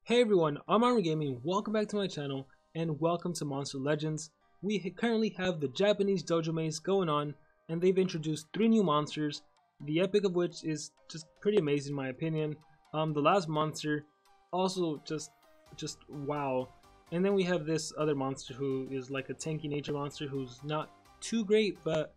Hey everyone, I'm Armor Gaming. Welcome back to my channel and welcome to Monster Legends. We currently have the Japanese Dojo maze going on, and they've introduced 3 new monsters, the epic of which is just pretty amazing in my opinion. The last monster also just wow. And then we have this other monster who is like a tanky nature monster who's not too great, but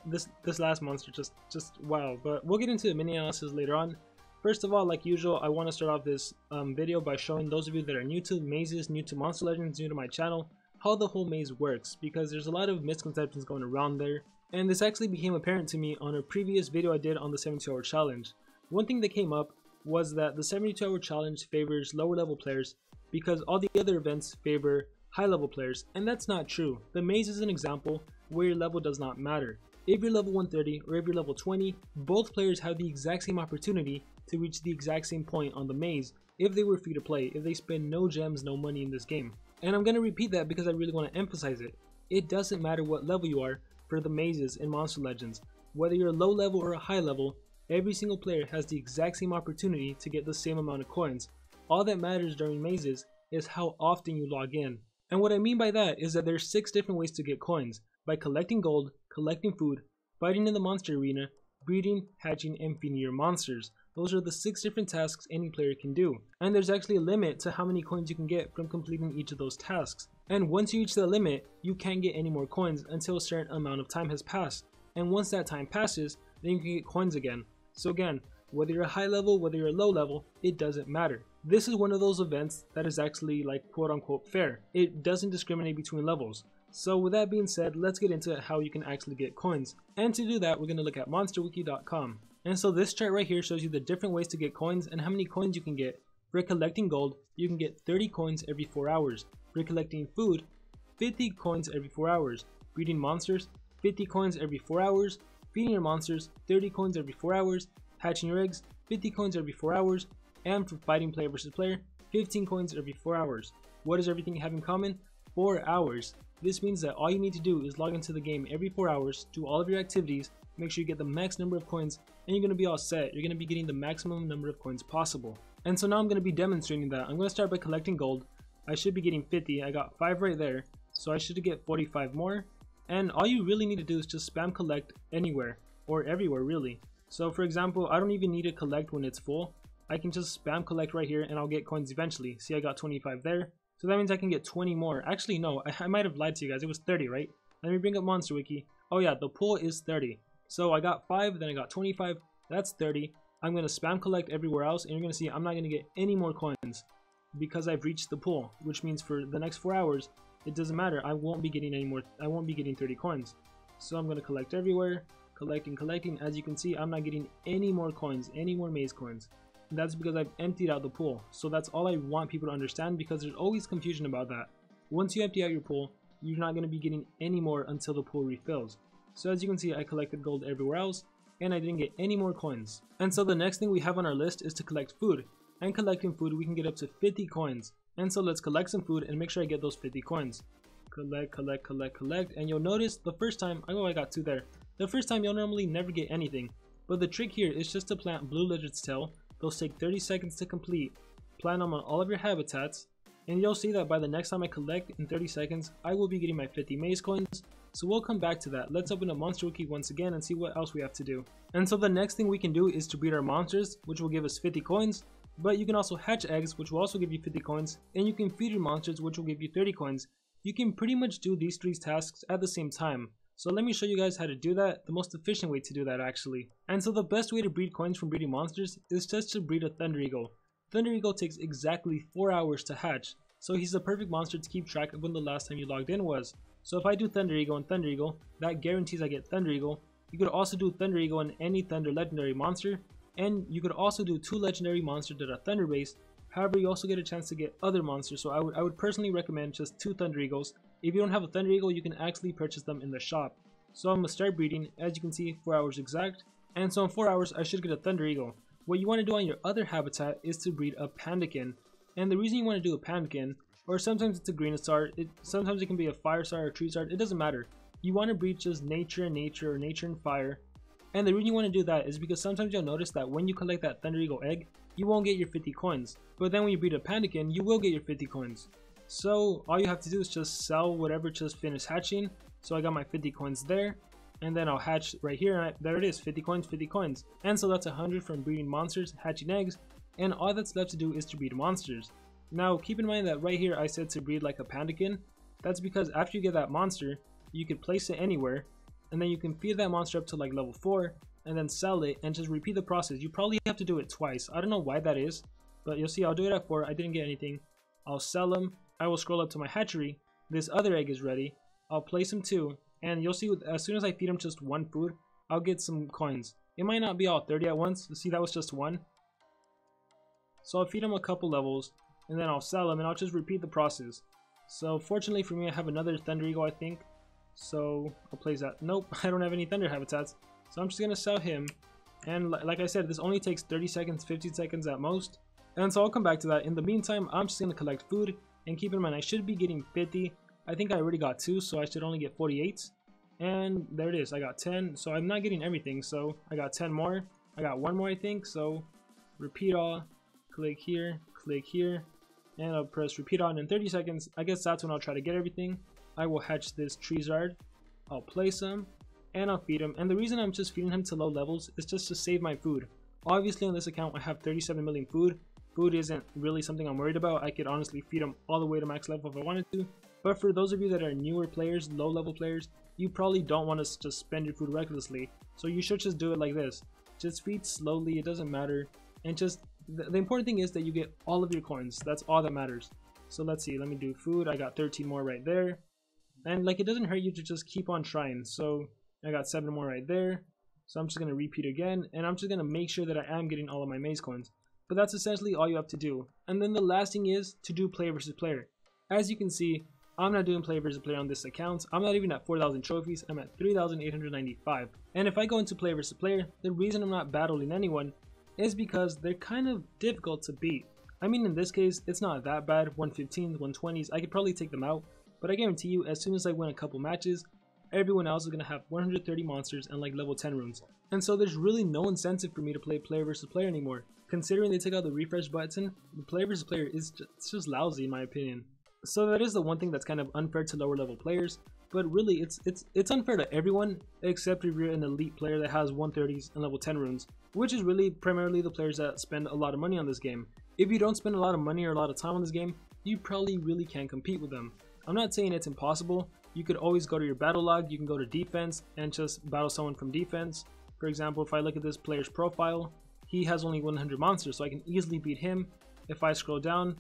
this last monster just wow. But we'll get into the mini analysis later on. First of all, like usual, I want to start off this video by showing those of you that are new to mazes, new to Monster Legends, new to my channel, how the whole maze works, because there's a lot of misconceptions going around there, and this actually became apparent to me on a previous video I did on the 72-hour challenge. One thing that came up was that the 72-hour challenge favors lower level players because all the other events favor high level players, and that's not true. The maze is an example where your level does not matter. If you're level 130 or if you're level 20, both players have the exact same opportunity to reach the exact same point on the maze if they were free to play, if they spend no gems, no money in this game. And I'm going to repeat that because I really want to emphasize it. It doesn't matter what level you are for the mazes in Monster Legends. Whether you're a low level or a high level, every single player has the exact same opportunity to get the same amount of coins. All that matters during mazes is how often you log in. And what I mean by that is that there's 6 different ways to get coins: by collecting gold, collecting food, fighting in the monster arena, breeding, hatching, and feeding your monsters. Those are the 6 different tasks any player can do. And there's actually a limit to how many coins you can get from completing each of those tasks. And once you reach that limit, you can't get any more coins until a certain amount of time has passed. And once that time passes, then you can get coins again. So again, whether you're a high level, whether you're a low level, it doesn't matter. This is one of those events that is actually like quote unquote fair. It doesn't discriminate between levels. So with that being said, let's get into how you can actually get coins. And to do that, we're going to look at monsterwiki.com. And so this chart right here shows you the different ways to get coins and how many coins you can get. For collecting gold, you can get 30 coins every 4 hours. For collecting food, 50 coins every 4 hours. Breeding monsters, 50 coins every 4 hours. Feeding your monsters, 30 coins every 4 hours. Hatching your eggs, 50 coins every 4 hours. And for fighting player versus player, 15 coins every 4 hours. What does everything have in common? 4 hours. This means that all you need to do is log into the game every 4 hours, do all of your activities, make sure you get the max number of coins, and you're going to be all set. You're going to be getting the maximum number of coins possible. And so now I'm going to be demonstrating that. I'm going to start by collecting gold. I should be getting 50. I got 5 right there, so I should get 45 more. And all you really need to do is just spam collect anywhere, or everywhere really. So for example, I don't even need to collect when it's full. I can just spam collect right here and I'll get coins eventually. See, I got 25 there. So that means I can get 20 more. Actually, no, I might have lied to you guys. It was 30, right? Let me bring up Monster Wiki. Oh yeah, the pool is 30. So I got 5, then I got 25. That's 30. I'm going to spam collect everywhere else, and you're going to see I'm not going to get any more coins because I've reached the pool, which means for the next 4 hours, it doesn't matter. I won't be getting any more. I won't be getting 30 coins. So I'm going to collect everywhere, collecting. As you can see, I'm not getting any more coins, any more maze coins. And that's because I've emptied out the pool. So that's all I want people to understand, because there's always confusion about that. Once you empty out your pool, you're not going to be getting any more until the pool refills. So as you can see, I collected gold everywhere else, and I didn't get any more coins. And so the next thing we have on our list is to collect food. And collecting food, we can get up to 50 coins. And so let's collect some food and make sure I get those 50 coins. Collect, and you'll notice the first time, oh, I got 2 there. The first time you'll normally never get anything. But the trick here is just to plant blue lizard's tail. Those take 30 seconds to complete. Plant them on all of your habitats, and you'll see that by the next time I collect in 30 seconds, I will be getting my 50 maze coins. So we'll come back to that. Let's open up Monster Wiki once again and see what else we have to do. And so the next thing we can do is to breed our monsters, which will give us 50 coins. But you can also hatch eggs, which will also give you 50 coins. And you can feed your monsters, which will give you 30 coins. You can pretty much do these 3 tasks at the same time. So let me show you guys how to do that, the most efficient way to do that actually. And so the best way to breed coins from breeding monsters is just to breed a Thunder Eagle. Thunder Eagle takes exactly 4 hours to hatch, so he's the perfect monster to keep track of when the last time you logged in was. So if I do Thunder Eagle and Thunder Eagle, that guarantees I get Thunder Eagle. You could also do Thunder Eagle and any Thunder legendary monster, and you could also do 2 legendary monsters that are Thunder based. However, you also get a chance to get other monsters, so I would personally recommend just 2 Thunder Eagles. If you don't have a Thunder Eagle, you can actually purchase them in the shop. So I'm going to start breeding. As you can see, 4 hours exact. And so in 4 hours, I should get a Thunder Eagle. What you want to do on your other habitat is to breed a Pandakin. And the reason you want to do a Pandakin, or sometimes it's a green star, sometimes it can be a fire star or tree star, it doesn't matter. You want to breed just nature and nature, or nature and fire. And the reason you want to do that is because sometimes you'll notice that when you collect that Thunder Eagle egg, you won't get your 50 coins. But then when you breed a Pandakin, you will get your 50 coins. So all you have to do is just sell whatever just finished hatching. So I got my 50 coins there. And then I'll hatch right here, and there it is, 50 coins, 50 coins. And so that's 100 from breeding monsters, hatching eggs, and all that's left to do is to breed monsters. Now keep in mind that right here I said to breed like a Pandakin. That's because after you get that monster, you can place it anywhere, and then you can feed that monster up to like level 4, and then sell it, and just repeat the process. You probably have to do it twice. I don't know why that is, but you'll see I'll do it at 4, I didn't get anything. I'll sell them, I will scroll up to my hatchery, this other egg is ready, I'll place them too, and you'll see as soon as I feed them just one food, I'll get some coins. It might not be all 30 at once, see that was just one. So I'll feed them a couple levels, and then I'll sell them, and I'll just repeat the process. So fortunately for me, I have another Thunder Eagle, I think. So I'll place that. Nope, I don't have any Thunder Habitats. So I'm just going to sell him. And like I said, this only takes 30 seconds, 15 seconds at most. And so I'll come back to that. In the meantime, I'm just going to collect food. And keep in mind, I should be getting 50. I think I already got 2, so I should only get 48. And there it is, I got 10. So I'm not getting everything, so I got 10 more. I got 1 more, I think. So repeat all, click here, and I'll press repeat all, and in 30 seconds, I guess that's when I'll try to get everything. I will hatch this Treezard, I'll place him, and I'll feed him. And the reason I'm just feeding him to low levels is just to save my food. Obviously on this account I have 37 million food. Food isn't really something I'm worried about. I could honestly feed him all the way to max level if I wanted to. But for those of you that are newer players, low level players, you probably don't want to just spend your food recklessly. So you should just do it like this. Just feed slowly, it doesn't matter. And just, the important thing is that you get all of your coins. That's all that matters. So let's see, let me do food. I got 13 more right there. And like, it doesn't hurt you to just keep on trying. So I got 7 more right there. So I'm just going to repeat again. And I'm just going to make sure that I am getting all of my maze coins. But that's essentially all you have to do. And then the last thing is to do player versus player. As you can see, I'm not doing player versus player on this account. I'm not even at 4,000 trophies. I'm at 3,895. And if I go into player versus player, the reason I'm not battling anyone is because they're kind of difficult to beat. I mean, in this case, it's not that bad. 115s, 120s, I could probably take them out. But I guarantee you, as soon as I win a couple matches, everyone else is going to have 130 monsters and like level 10 runes. And so there's really no incentive for me to play player versus player anymore. Considering they took out the refresh button, the player versus player is just lousy in my opinion. So that is the one thing that's kind of unfair to lower level players. But really, it's unfair to everyone except if you're an elite player that has 130s and level 10 runes, which is really primarily the players that spend a lot of money on this game. If you don't spend a lot of money or a lot of time on this game, you probably really can't compete with them. I'm not saying it's impossible. You could always go to your battle log, you can go to defense and just battle someone from defense. For example, if I look at this player's profile, he has only 100 monsters, so I can easily beat him. If I scroll down,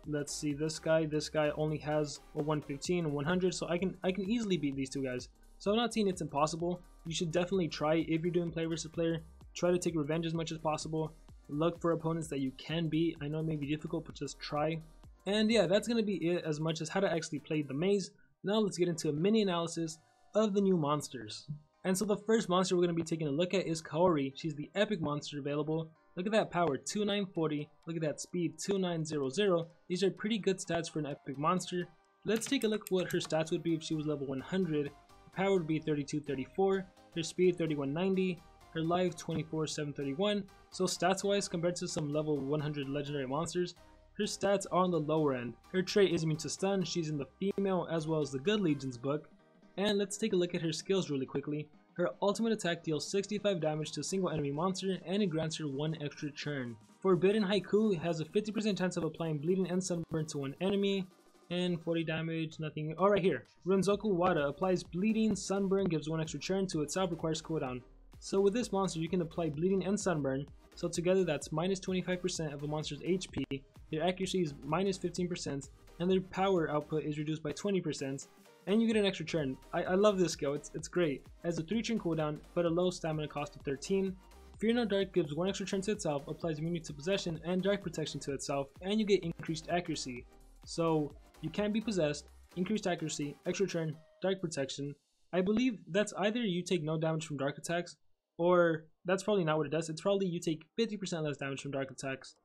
let's see, this guy only has a 115 and 100, so I can easily beat these two guys. So I'm not saying it's impossible. You should definitely try. If you're doing player versus player, try to take revenge as much as possible. Look for opponents that you can beat. I know it may be difficult, but just try. And yeah, that's going to be it as much as how to actually play the maze. Now let's get into a mini analysis of the new monsters. And so the first monster we're going to be taking a look at is Quarry. She's the epic monster available. Look at that power, 2940. Look at that speed, 2900. These are pretty good stats for an epic monster. Let's take a look at what her stats would be if she was level 100. Her power would be 3234. Her speed, 3190. Her life, 24731. So stats wise, compared to some level 100 legendary monsters, her stats are on the lower end. Her trait is immune to stun. She's in the female as well as the good legions book. And let's take a look at her skills really quickly. Her ultimate attack deals 65 damage to a single enemy monster and it grants her 1 extra churn. Forbidden Haiku has a 50% chance of applying bleeding and sunburn to one enemy. And 40 damage, nothing. Oh, right here. Renzoku Wada applies bleeding, sunburn, gives 1 extra churn to itself, requires cooldown. So with this monster you can apply bleeding and sunburn. So together that's minus 25% of a monster's HP. Their accuracy is minus 15% and their power output is reduced by 20%. And you get an extra churn. I love this skill, it's great. It has a 3 churn cooldown, but a low stamina cost of 13. Fear No Dark gives 1 extra churn to itself, applies immunity to possession and dark protection to itself, and you get increased accuracy. So you can't be possessed, increased accuracy, extra churn, dark protection. I believe that's either you take no damage from dark attacks, or that's probably not what it does. It's probably you take 50% less damage from dark attacks.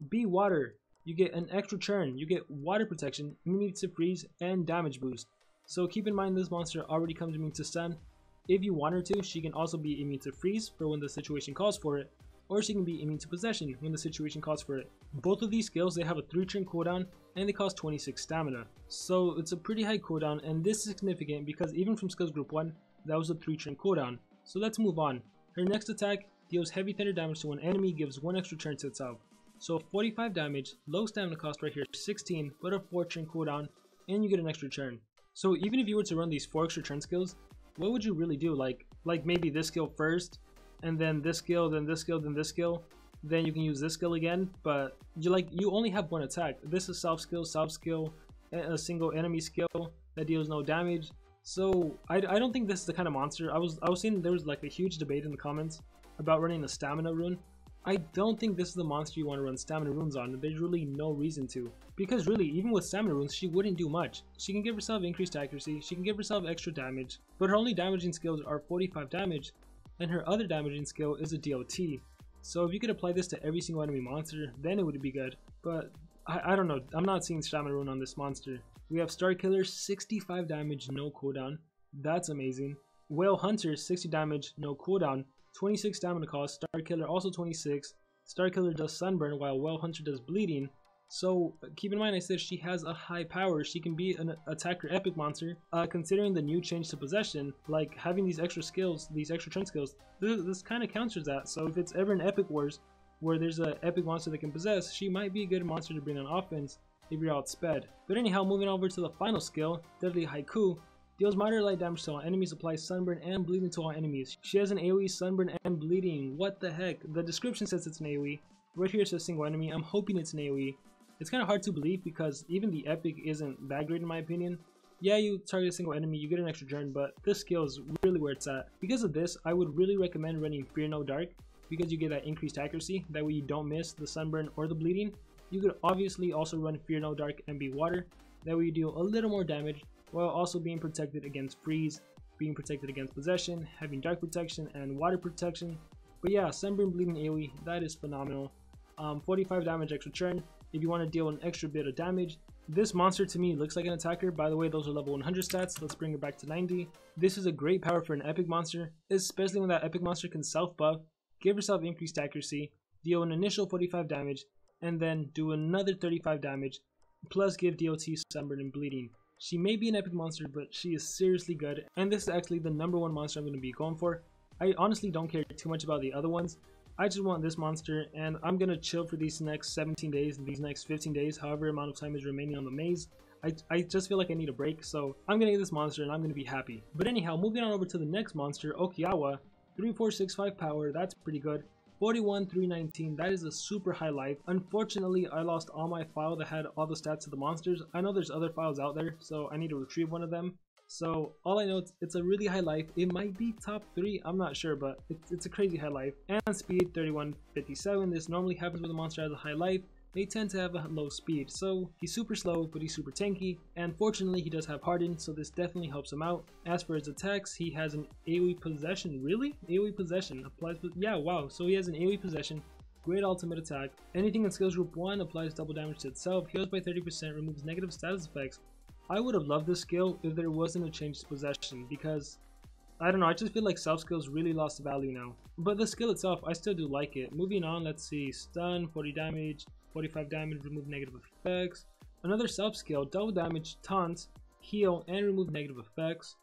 Be Water, you get an extra churn, you get water protection, immunity to freeze, and damage boost. So keep in mind this monster already comes immune to stun, If you want her to, she can also be immune to freeze for when the situation calls for it, or she can be immune to possession when the situation calls for it. Both of these skills, they have a 3-turn cooldown and they cost 26 stamina. So it's a pretty high cooldown, and this is significant because even from skills group 1, that was a 3-turn cooldown. So let's move on. Her next attack deals heavy thunder damage to one enemy, gives 1 extra turn to itself. So 45 damage, low stamina cost right here, 16, but a 4-turn cooldown, and you get an extra turn. So even if you were to run these 4 extra turn skills, what would you really do? Like maybe this skill first, and then this skill, then this skill, then this skill, then you can use this skill again, but you only have 1 attack. This is soft skill, a single enemy skill that deals no damage. So I don't think this is the kind of monster. I was seeing there was like a huge debate in the comments about running a stamina rune. I don't think this is the monster you want to run stamina runes on. There's really no reason to, because really even with stamina runes she wouldn't do much. She can give herself increased accuracy, she can give herself extra damage, but her only damaging skills are 45 damage, and her other damaging skill is a DOT. So if you could apply this to every single enemy monster, then it would be good, but I don't know, I'm not seeing stamina rune on this monster. We have Star Killer, 65 damage, no cooldown, that's amazing. Whale Hunter, 60 damage, no cooldown, 26 stamina cost. Star Killer also 26. Star Killer does sunburn while Whale Hunter does bleeding. So keep in mind I said she has a high power. She can be an attacker epic monster. Considering the new change to possession, like having these extra skills, these extra turn skills, this kind of counters that. So if it's ever an epic wars where there's an epic monster that can possess, she might be a good monster to bring on offense if you're outsped. But anyhow, moving over to the final skill, Deadly Haiku. Deals moderate light damage to all enemies, applies sunburn and bleeding to all enemies. She has an AoE sunburn and bleeding. What the heck? The description says it's an AoE. Right here it says single enemy. I'm hoping it's an AoE. It's kind of hard to believe because even the epic isn't that great in my opinion. Yeah, you target a single enemy, you get an extra turn, but this skill is really where it's at. Because of this, I would really recommend running Fear No Dark because you get that increased accuracy. That way you don't miss the sunburn or the bleeding. You could obviously also run Fear No Dark and be water. That way you deal a little more damage, while also being protected against freeze, being protected against possession, having dark protection and water protection. But yeah, sunburn bleeding AoE, that is phenomenal. 45 damage extra turn if you want to deal an extra bit of damage. This monster to me looks like an attacker. By the way, those are level 100 stats. Let's bring it back to 90. This is a great power for an epic monster, especially when that epic monster can self buff, give herself increased accuracy, deal an initial 45 damage, and then do another 35 damage, plus give DOT, sunburn, and bleeding. She may be an epic monster, but she is seriously good, and this is actually the #1 monster I'm going to be going for. I honestly don't care too much about the other ones. I just want this monster, and I'm going to chill for these next 17 days, these next 15 days, however amount of time is remaining on the maze. I just feel like I need a break, so I'm going to get this monster and I'm going to be happy. But anyhow, moving on over to the next monster, Okiawa. 3465 power, that's pretty good. 41,319, that is a super high life. Unfortunately, I lost all my file that had all the stats of the monsters. I know there's other files out there, so I need to retrieve one of them. So all I know is it's a really high life. It might be top 3, I'm not sure, but it's a crazy high life. And speed 3157, this normally happens when the monster has a high life. They tend to have a low speed, so he's super slow, but he's super tanky, and fortunately he does have harden, so this definitely helps him out. As for his attacks, he has an AoE possession. Really? AoE possession applies, yeah, wow, so he has an AoE possession, great ultimate attack. Anything in skills group 1 applies double damage to itself, heals by 30%, removes negative status effects. I would have loved this skill if there wasn't a change to possession, because I don't know, I just feel like self skills really lost value now. But the skill itself, I still do like it. Moving on, let's see, stun, 40 damage, 45 damage, remove negative effects. Another self skill, double damage, taunt, heal, and remove negative effects.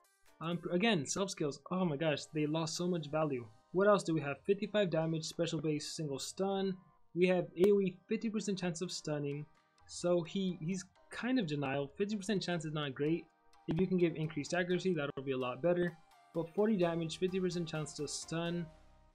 Again, self skills, oh my gosh, they lost so much value. What else do we have? 55 damage, special base, single stun. We have AoE, 50% chance of stunning. So he's kind of denial. 50% chance is not great. If you can give increased accuracy, that'll be a lot better. But 40 damage, 50% chance to stun.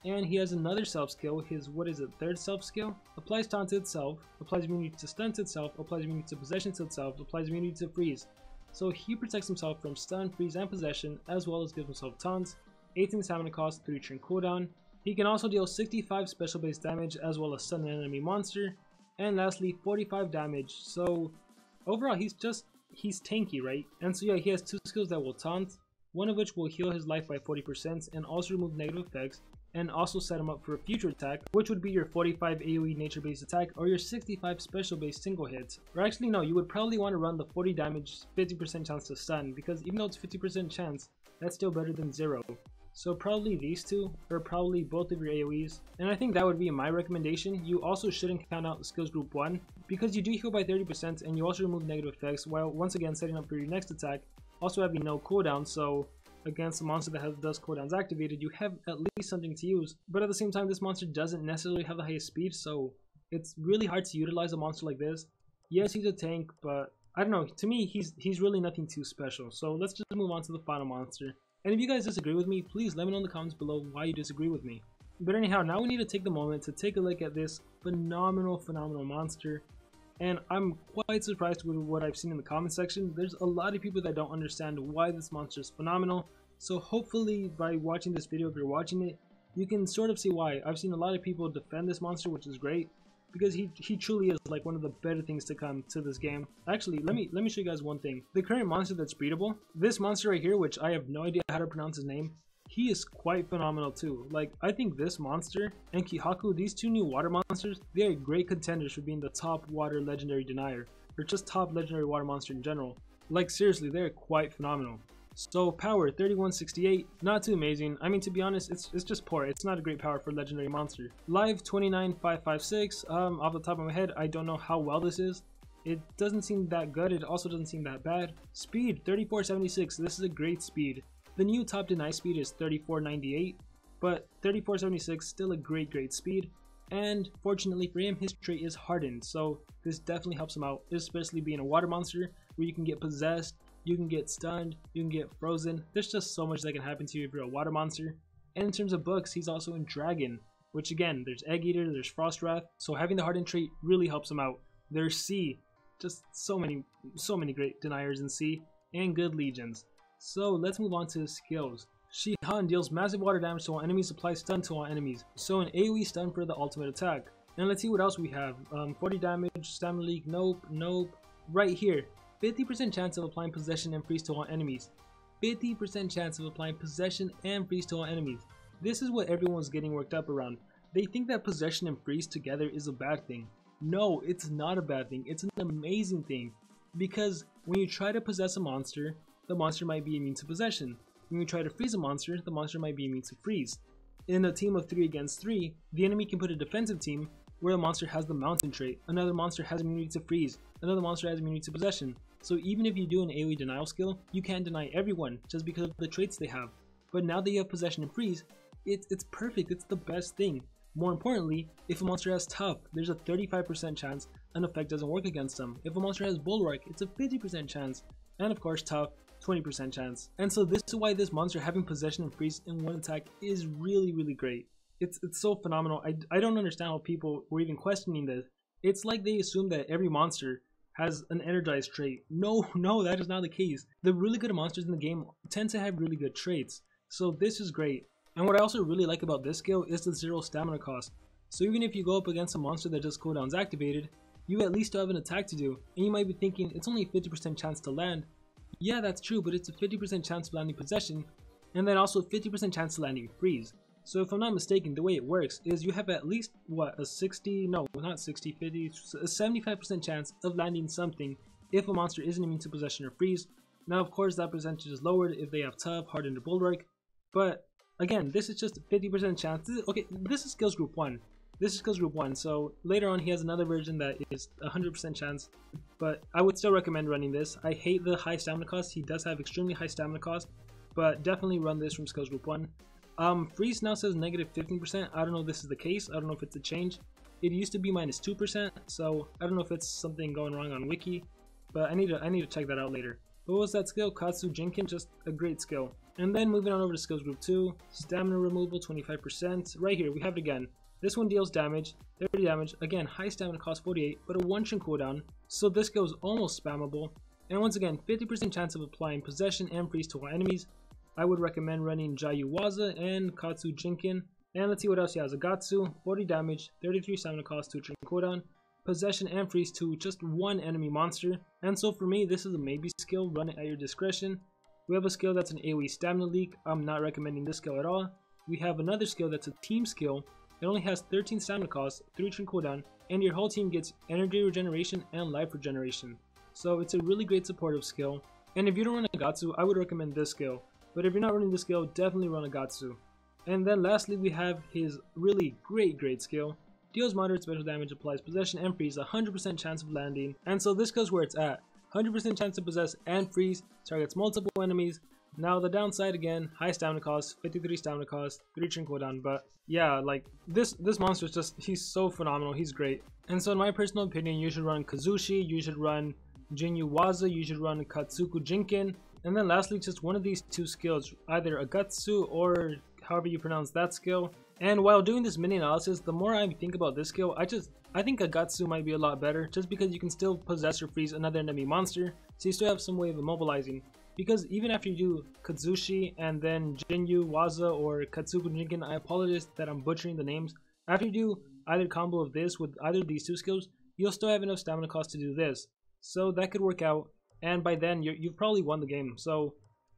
And he has another self skill, his, what is it, third self skill? Applies taunt to itself, applies immunity to stun to itself, applies immunity to possession to itself, applies immunity to freeze. So he protects himself from stun, freeze, and possession, as well as gives himself taunts. 18 stamina cost, 3 turn cooldown. He can also deal 65 special base damage, as well as stun an enemy monster. And lastly, 45 damage. So overall, he's tanky, right? And so yeah, he has 2 skills that will taunt, one of which will heal his life by 40% and also remove negative effects. and also set him up for a future attack, which would be your 45 AoE nature based attack or your 65 special based single hits. Or actually no, you would probably want to run the 40 damage 50% chance to stun, because even though it's 50% chance, that's still better than 0. So probably these two, or probably both of your AoEs, and I think that would be my recommendation. You also shouldn't count out skills group 1, because you do heal by 30% and you also remove negative effects, while once again setting up for your next attack, also having no cooldown, so against a monster that does cooldowns activated, you have at least something to use. But at the same time, this monster doesn't necessarily have the highest speed, so it's really hard to utilize a monster like this. Yes, he's a tank, but I don't know, to me, he's really nothing too special. So let's just move on to the final monster. And if you guys disagree with me, please let me know in the comments below why you disagree with me. But anyhow, now we need to take the moment to take a look at this phenomenal monster. And I'm quite surprised with what I've seen in the comment section. There's a lot of people that don't understand why this monster is phenomenal. So hopefully by watching this video, if you're watching it, you can sort of see why. I've seen a lot of people defend this monster, which is great, because he truly is like one of the better things to come to this game. Actually, let me show you guys one thing. The current monster that's breedable, this monster right here, which I have no idea how to pronounce his name, he is quite phenomenal too. Like, I think this monster and Kihaku, these two new water monsters, they are great contenders for being the top water legendary denier, or just top legendary water monster in general. Like seriously, they're quite phenomenal. So power 3168, not too amazing. I mean, to be honest, it's just poor. It's not a great power for a legendary monster. Live 29556. Off the top of my head, I don't know how well this is. It doesn't seem that good. It also doesn't seem that bad. Speed 3476. This is a great speed. The new top deny speed is 3498, but 3476 still a great speed. And fortunately for him, his trait is hardened, so this definitely helps him out, especially being a water monster where you can get possessed, you can get stunned, you can get frozen. There's just so much that can happen to you if you're a water monster. And in terms of books, he's also in Dragon, which again, there's Egg Eater, there's Frost Wrath, so having the hardened trait really helps him out. There's Sea, just so many great deniers in Sea, and good legions. So let's move on to his skills. Shihan deals massive water damage to all enemies, applies stun to all enemies, so an AoE stun for the ultimate attack. And let's see what else we have. 40 damage, stamina leak, nope. Right here, 50% chance of applying possession and freeze to all enemies. 50% chance of applying possession and freeze to all enemies. This is what everyone's getting worked up around. They think that possession and freeze together is a bad thing. No, it's not a bad thing. It's an amazing thing. Because when you try to possess a monster, the monster might be immune to possession. When you try to freeze a monster, the monster might be immune to freeze. In a team of 3 against 3, the enemy can put a defensive team where the monster has the mountain trait, another monster has immunity to freeze, another monster has immunity to possession. So even if you do an AoE denial skill, you can't deny everyone just because of the traits they have. But now that you have possession and freeze, it's perfect, it's the best thing. More importantly, if a monster has tough, there's a 35% chance an effect doesn't work against them. If a monster has bulwark, it's a 50% chance. And of course tough, 20% chance. And so this is why this monster having possession and freeze in one attack is really great. It's so phenomenal. I don't understand how people were even questioning this. It's like they assume that every monster has an energized trait. No, that is not the case. The really good monsters in the game tend to have really good traits. So this is great. And what I also really like about this skill is the 0 stamina cost. So even if you go up against a monster that does cooldowns activated, you at least still have an attack to do. And you might be thinking, it's only a 50% chance to land. Yeah, that's true, but it's a 50% chance of landing possession, and then also 50% chance of landing freeze. So if I'm not mistaken, the way it works is you have at least, what, a 75% chance of landing something if a monster isn't immune to possession or freeze. Now of course that percentage is lowered if they have tough, hardened, or bulwark, but again, this is just 50% chance. Okay, this is skills group 1. This is skills group 1, so later on he has another version that is 100% chance, but I would still recommend running this. I hate the high stamina cost. He does have extremely high stamina cost, but definitely run this from skills group 1. Freeze now says negative 15%. I don't know if this is the case. I don't know if it's a change. It used to be minus 2%, so I don't know if it's something going wrong on wiki, but I need to check that out later. But what was that skill? Katsu Jinkin, just a great skill. And then moving on over to skills group 2, stamina removal 25%. Right here we have it again. This one deals damage, 30 damage, again high stamina cost 48, but a 1-turn cooldown, so this skill is almost spammable. And once again, 50% chance of applying possession and freeze to all enemies. I would recommend running Jayuwaza and Katsu Jinkin. And let's see what else he has. Agatsu, 40 damage, 33 stamina cost, 2-turn cooldown, possession and freeze to just one enemy monster. And so for me, this is a maybe skill, run it at your discretion. We have a skill that's an AoE stamina leak. I'm not recommending this skill at all. we have another skill that's a team skill. It only has 13 stamina cost, 3 turn cooldown, and your whole team gets energy regeneration and life regeneration. So it's a really great supportive skill. And if you don't run a Gatsu, I would recommend this skill. But if you're not running this skill, definitely run a Gatsu. And then lastly, we have his really great skill. Deals moderate special damage, applies possession and freeze, 100% chance of landing. And so this goes where it's at. 100% chance to possess and freeze, targets multiple enemies. Now the downside again, high stamina cost, 53 stamina cost, 3 turn cooldown, but yeah, like this monster is just, he's so phenomenal, he's great. And so in my personal opinion, you should run Kazushi, you should run Jinyu Waza, you should run Katsuku Jinkin, and then lastly just one of these two skills, either a Gatsu or however you pronounce that skill. And while doing this mini analysis, the more I think about this skill, I think a Gatsu might be a lot better, just because you can still possess or freeze another enemy monster, so you still have some way of immobilizing. Because even after you do Kazushi and then Jinyu Waza or Katsuku Jinkin, I apologize that I'm butchering the names. After you do either combo of this with either of these two skills, you'll still have enough stamina cost to do this. So that could work out, and by then you've probably won the game. So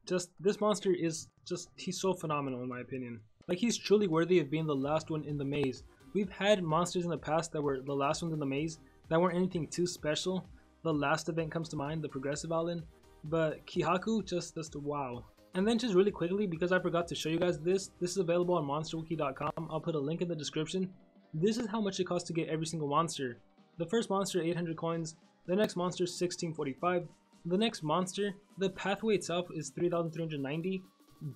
just this monster is just, he's so phenomenal in my opinion. Like, he's truly worthy of being the last one in the maze. We've had monsters in the past that were the last ones in the maze that weren't anything too special. The last event comes to mind, the Progressive Island. But Kihaku, just wow. And then just really quickly, because I forgot to show you guys this is available on monsterwiki.com. I'll put a link in the description. This is how much it costs to get every single monster. The first monster, 800 coins. The next monster, 1645. The next monster, the pathway itself is 3,390.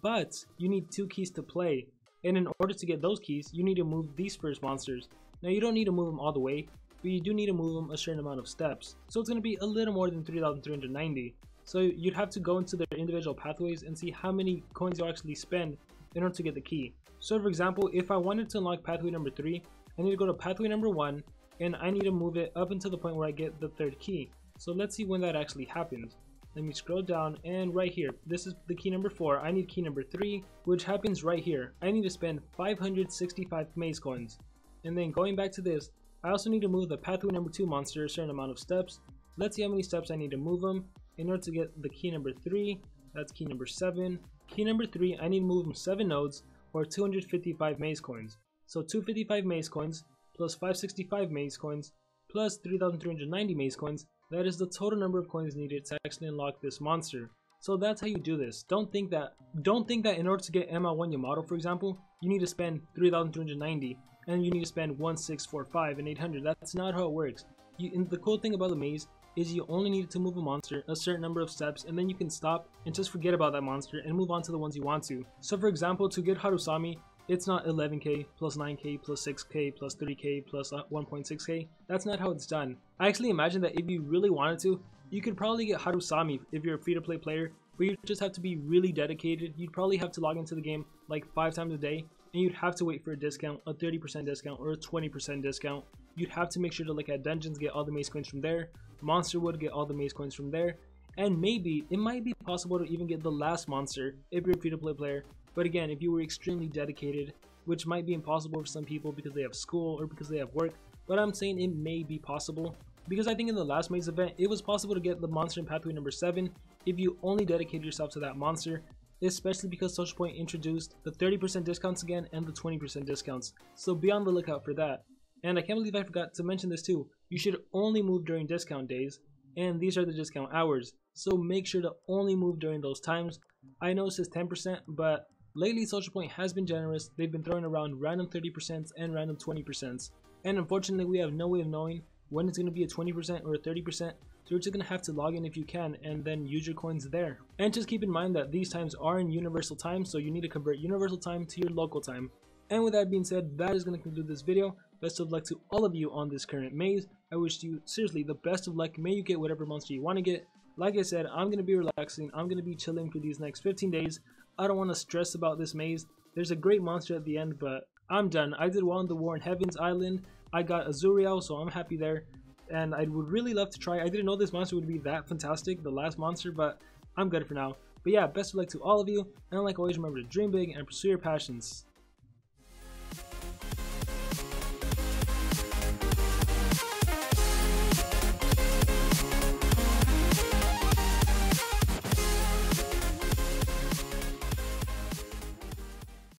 But you need 2 keys to play. And in order to get those keys, you need to move these first monsters. Now you don't need to move them all the way, but you do need to move them a certain amount of steps. So it's going to be a little more than 3,390. So you'd have to go into their individual pathways and see how many coins you actually spend in order to get the key. So for example, if I wanted to unlock pathway number 3, I need to go to pathway number 1, and I need to move it up until the point where I get the 3rd key. So let's see when that actually happens. Let me scroll down, and right here, this is the key number 4. I need key number 3, which happens right here. I need to spend 565 maze coins. And then going back to this, I also need to move the pathway number 2 monster a certain amount of steps. Let's see how many steps I need to move them. In order to get the key number 3, that's key number 7. Key number 3, I need to move them 7 nodes, or 255 maze coins. So 255 maze coins, plus 565 maze coins, plus 3,390 maze coins, that is the total number of coins needed to actually unlock this monster. So that's how you do this. Don't think that in order to get ML1 Yamato, for example, you need to spend 3,390, and you need to spend 1,645 and 800. That's not how it works. And the cool thing about the maze is you only need to move a monster a certain number of steps, and then you can stop and just forget about that monster and move on to the ones you want to. So for example, to get Harusami, it's not 11k plus 9k plus 6k plus 3k plus 1.6k. That's not how it's done. I actually imagine that if you really wanted to, you could probably get Harusami if you're a free-to-play player, but you just have to be really dedicated. You'd probably have to log into the game like 5 times a day, and you'd have to wait for a discount, a 30% discount or a 20% discount. You'd have to make sure to look at dungeons, get all the maze coins from there, monster wood, get all the maze coins from there, and maybe it might be possible to even get the last monster if you're a free-to-play player. But again, if you were extremely dedicated, which might be impossible for some people because they have school or because they have work, but I'm saying it may be possible, because I think in the last maze event it was possible to get the monster in pathway number 7 if you only dedicated yourself to that monster, especially because Social Point introduced the 30% discounts again and the 20% discounts, so be on the lookout for that. And I can't believe I forgot to mention this too, you should only move during discount days, and these are the discount hours, so make sure to only move during those times. I know it says 10%, but lately Social Point has been generous. They've been throwing around random 30% and random 20%, and unfortunately we have no way of knowing when it's going to be a 20% or a 30%, so you're just going to have to log in if you can and then use your coins there. And just keep in mind that these times are in universal time, so you need to convert universal time to your local time. And with that being said, that is going to conclude this video. Best of luck to all of you on this current maze. I wish you seriously the best of luck. May you get whatever monster you want to get. Like I said, I'm going to be relaxing. I'm going to be chilling for these next 15 days. I don't want to stress about this maze. There's a great monster at the end, but I'm done. I did well in the War in Heavens Island. I got Azuriel, so I'm happy there. And I would really love to try. I didn't know this monster would be that fantastic, the last monster, but I'm good for now. But yeah, best of luck to all of you. And like always, remember to dream big and pursue your passions.